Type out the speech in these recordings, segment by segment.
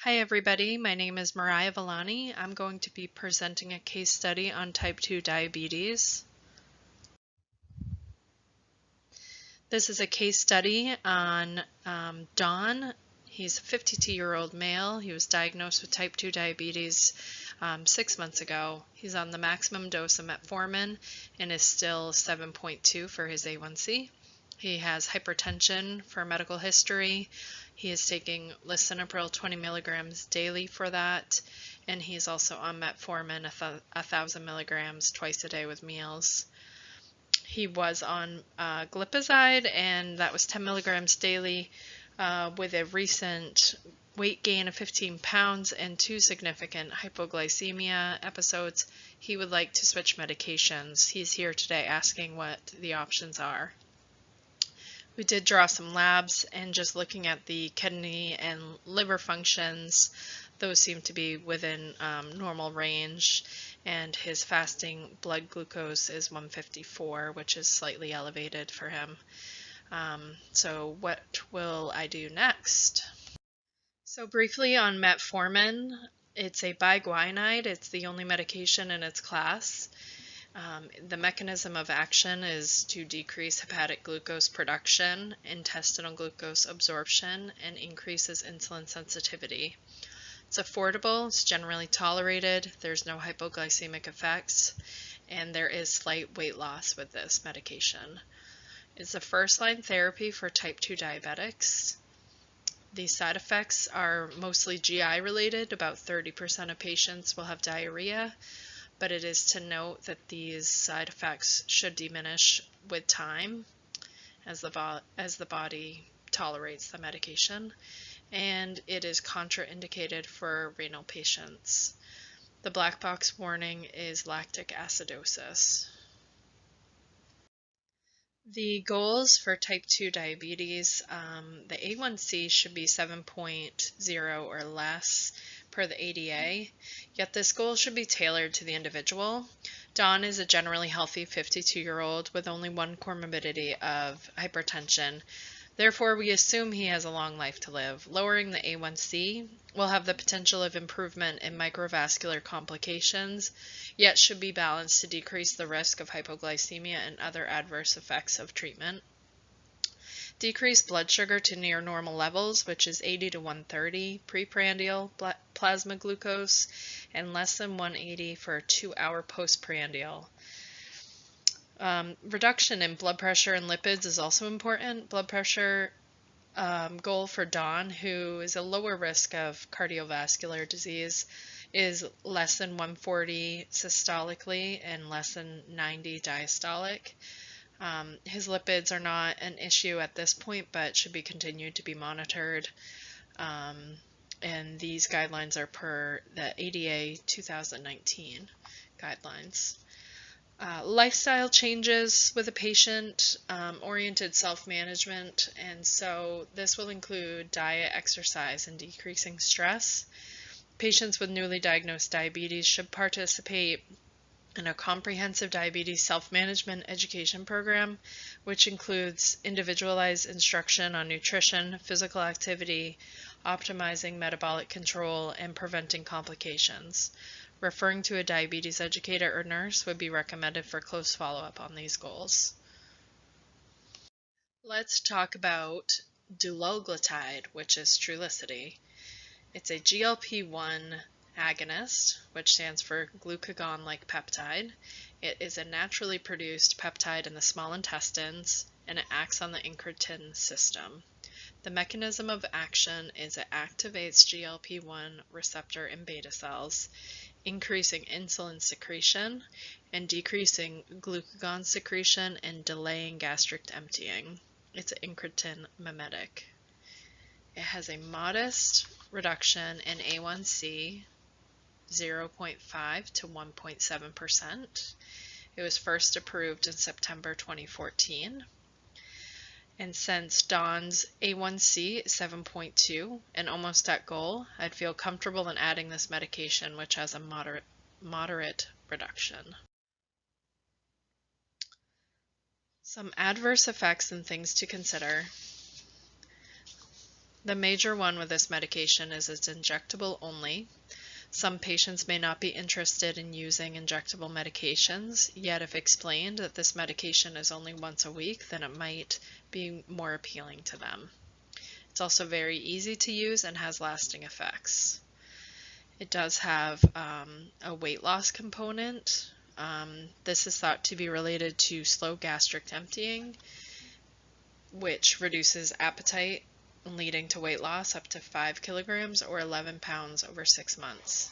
Hi everybody, my name is Moriah DMpresentation. I'm going to be presenting a case study on type 2 diabetes. This is a case study on Don. He's a 52-year-old male. He was diagnosed with type 2 diabetes 6 months ago. He's on the maximum dose of metformin and is still 7.2 for his A1C. He has hypertension for medical history. He is taking lisinopril 20 milligrams daily for that, and he's also on metformin 1,000 milligrams twice a day with meals. He was on glipizide, and that was 10 milligrams daily with a recent weight gain of 15 pounds and 2 significant hypoglycemia episodes. He would like to switch medications. He's here today asking what the options are. We did draw some labs, and just looking at the kidney and liver functions, those seem to be within normal range, and his fasting blood glucose is 154, which is slightly elevated for him. So what will I do next? So briefly on metformin, it's a biguanide. It's the only medication in its class. The mechanism of action is to decrease hepatic glucose production, intestinal glucose absorption, and increases insulin sensitivity. It's affordable, it's generally tolerated, there's no hypoglycemic effects, and there is slight weight loss with this medication. It's a first-line therapy for type 2 diabetics. The side effects are mostly GI related. About 30% of patients will have diarrhea, but it is to note that these side effects should diminish with time as the body tolerates the medication, and it is contraindicated for renal patients. The black box warning is lactic acidosis. The goals for type 2 diabetes, the A1C should be 7.0 or less per the ADA, yet this goal should be tailored to the individual. Don is a generally healthy 52-year-old with only one comorbidity of hypertension. Therefore, we assume he has a long life to live. Lowering the A1C will have the potential of improvement in microvascular complications, yet should be balanced to decrease the risk of hypoglycemia and other adverse effects of treatment. Decrease blood sugar to near normal levels, which is 80 to 130 preprandial plasma glucose and less than 180 for a 2-hour postprandial. Reduction in blood pressure and lipids is also important. Blood pressure goal for Don, who is a lower risk of cardiovascular disease, is less than 140 systolically and less than 90 diastolic. His lipids are not an issue at this point, but should be continued to be monitored. And these guidelines are per the ADA 2019 guidelines. Lifestyle changes with a patient, oriented self-management, and so this will include diet, exercise, and decreasing stress. Patients with newly diagnosed diabetes should participate in a comprehensive diabetes self-management education program, which includes individualized instruction on nutrition, physical activity, optimizing metabolic control, and preventing complications. Referring to a diabetes educator or nurse would be recommended for close follow-up on these goals. Let's talk about dulaglutide, which is Trulicity. It's a GLP-1 agonist, which stands for glucagon-like peptide. It is a naturally produced peptide in the small intestines, and it acts on the incretin system. The mechanism of action is it activates GLP-1 receptor in beta cells, increasing insulin secretion and decreasing glucagon secretion and delaying gastric emptying. It's an incretin mimetic. It has a modest reduction in A1C, 0.5 to 1.7%. It was first approved in September 2014. And since Don's A1C is 7.2 and almost at goal, I'd feel comfortable in adding this medication, which has a moderate reduction. Some adverse effects and things to consider. The major one with this medication is it's injectable only. Some patients may not be interested in using injectable medications, yet if explained that this medication is only once a week, then it might be more appealing to them. It's also very easy to use and has lasting effects. It does have a weight loss component. This is thought to be related to slow gastric emptying, which reduces appetite, leading to weight loss up to 5 kilograms or 11 pounds over 6 months.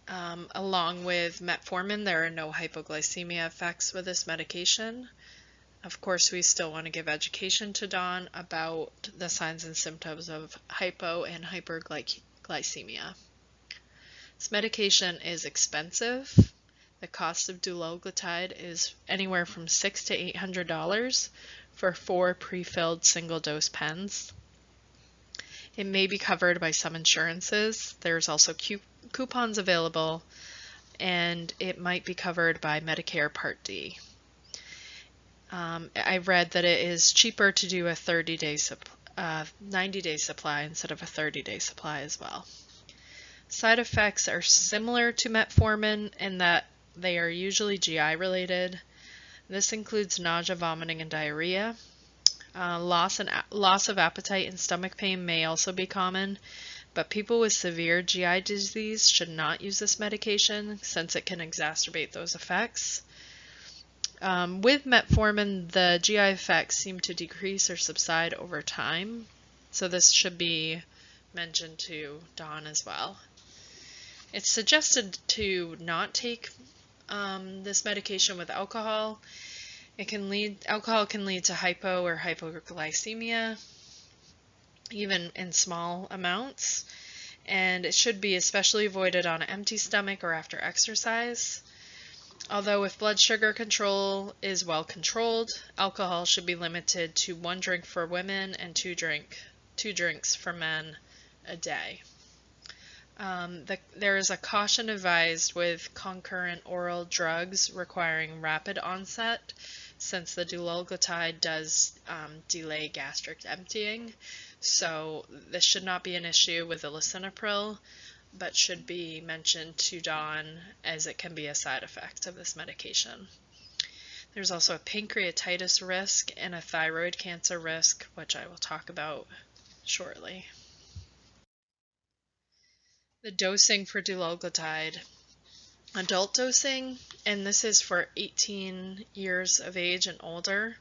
Along with metformin, there are no hypoglycemia effects with this medication. Of course, we still want to give education to Dawn about the signs and symptoms of hypo and hyperglycemia. This medication is expensive. The cost of dulaglutide is anywhere from $600 to $800 for 4 pre-filled single-dose pens. It may be covered by some insurances. There's also coupons available, and it might be covered by Medicare Part D. I read that it is cheaper to do a 90-day supply instead of a 30-day supply as well. Side effects are similar to metformin in that they are usually GI related. This includes nausea, vomiting, and diarrhea. Loss of appetite and stomach pain may also be common, but people with severe GI disease should not use this medication since it can exacerbate those effects. With metformin, the GI effects seem to decrease or subside over time, so this should be mentioned to Dawn as well. It's suggested to not take this medication with alcohol. Alcohol can lead to hypo or hypoglycemia, even in small amounts, and it should be especially avoided on an empty stomach or after exercise. Although if blood sugar control is well controlled, alcohol should be limited to 1 drink for women and 2 drinks for men a day. There is a caution advised with concurrent oral drugs requiring rapid onset, since the dulaglutide does delay gastric emptying. So this should not be an issue with the lisinopril, but should be mentioned to Dawn as it can be a side effect of this medication. There's also a pancreatitis risk and a thyroid cancer risk, which I will talk about shortly. The dosing for dulaglutide. Adult dosing, and this is for 18 years of age and older.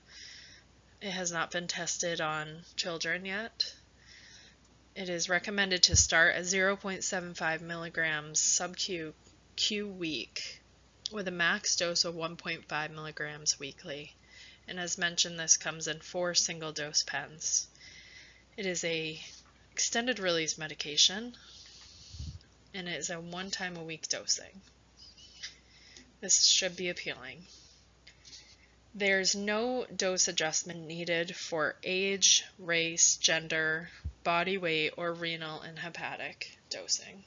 It has not been tested on children yet. It is recommended to start at 0.75 milligrams sub-Q week with a max dose of 1.5 milligrams weekly. And as mentioned, this comes in 4 single-dose pens. It is a extended release medication, and it is a 1 time a week dosing. This should be appealing. There's no dose adjustment needed for age, race, gender, body weight, or renal and hepatic dosing.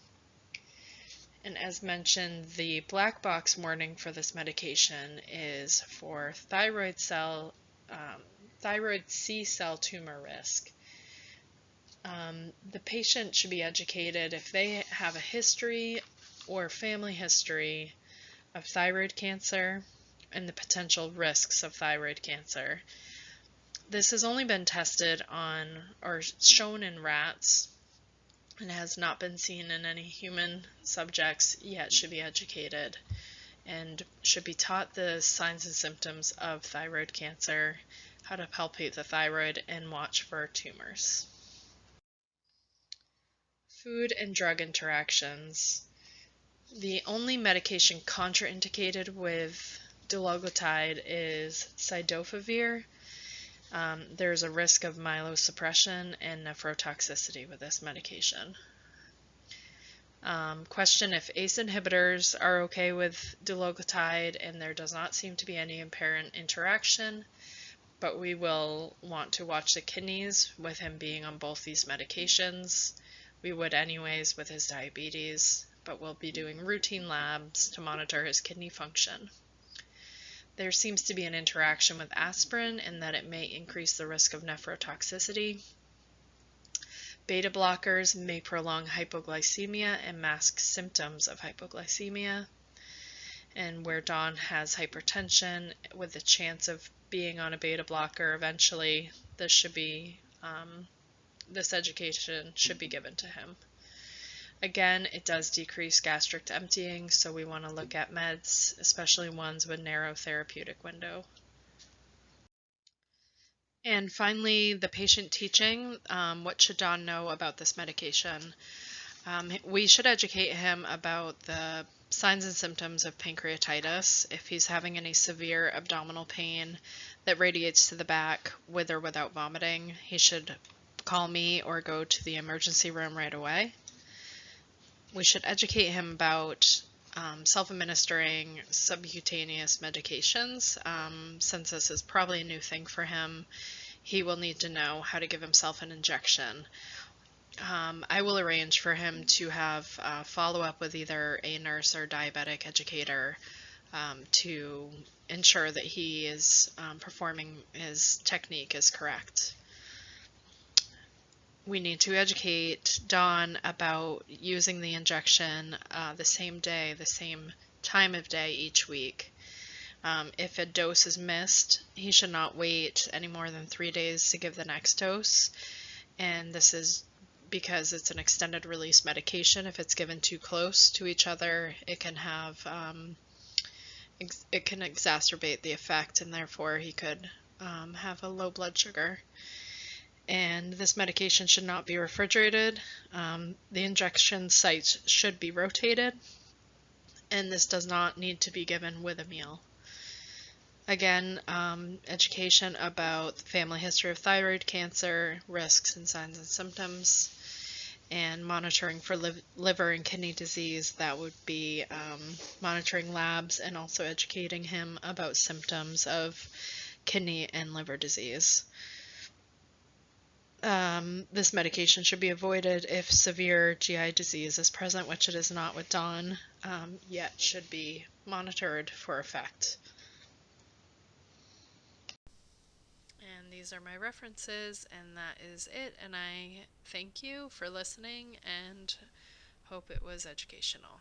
And as mentioned, the black box warning for this medication is for thyroid C cell tumor risk. The patient should be educated if they have a history or family history of thyroid cancer and the potential risks of thyroid cancer. This has only been tested on or shown in rats and has not been seen in any human subjects, yet should be educated and should be taught the signs and symptoms of thyroid cancer, how to palpate the thyroid, and watch for tumors. Food and drug interactions. The only medication contraindicated with dulaglutide is cidofovir. There's a risk of myelosuppression and nephrotoxicity with this medication. Question if ACE inhibitors are okay with dulaglutide, and there does not seem to be any apparent interaction, but we will want to watch the kidneys with him being on both these medications. We would anyways with his diabetes, but we'll be doing routine labs to monitor his kidney function. There seems to be an interaction with aspirin in that it may increase the risk of nephrotoxicity. Beta blockers may prolong hypoglycemia and mask symptoms of hypoglycemia. And where Dawn has hypertension with the chance of being on a beta blocker eventually, this education should be given to him. Again, it does decrease gastric emptying, so we want to look at meds, especially ones with narrow therapeutic window. And finally, the patient teaching. What should Dawn know about this medication? We should educate him about the signs and symptoms of pancreatitis. If he's having any severe abdominal pain that radiates to the back with or without vomiting, he should call me or go to the emergency room right away. We should educate him about self-administering subcutaneous medications. Since this is probably a new thing for him, he will need to know how to give himself an injection. I will arrange for him to have follow-up with either a nurse or diabetic educator to ensure that he is performing his technique is correct. We need to educate Dawn about using the injection the same day, the same time of day each week. If a dose is missed, he should not wait any more than 3 days to give the next dose. And this is because it's an extended release medication. If it's given too close to each other, it can have it can exacerbate the effect, and therefore he could have a low blood sugar. And this medication should not be refrigerated. The injection sites should be rotated, and this does not need to be given with a meal. Again, education about the family history of thyroid cancer, risks and signs and symptoms, and monitoring for liver and kidney disease. That would be monitoring labs and also educating him about symptoms of kidney and liver disease. This medication should be avoided if severe GI disease is present, which it is not with Dawn, yet should be monitored for effect. And these are my references, and that is it. And I thank you for listening and hope it was educational.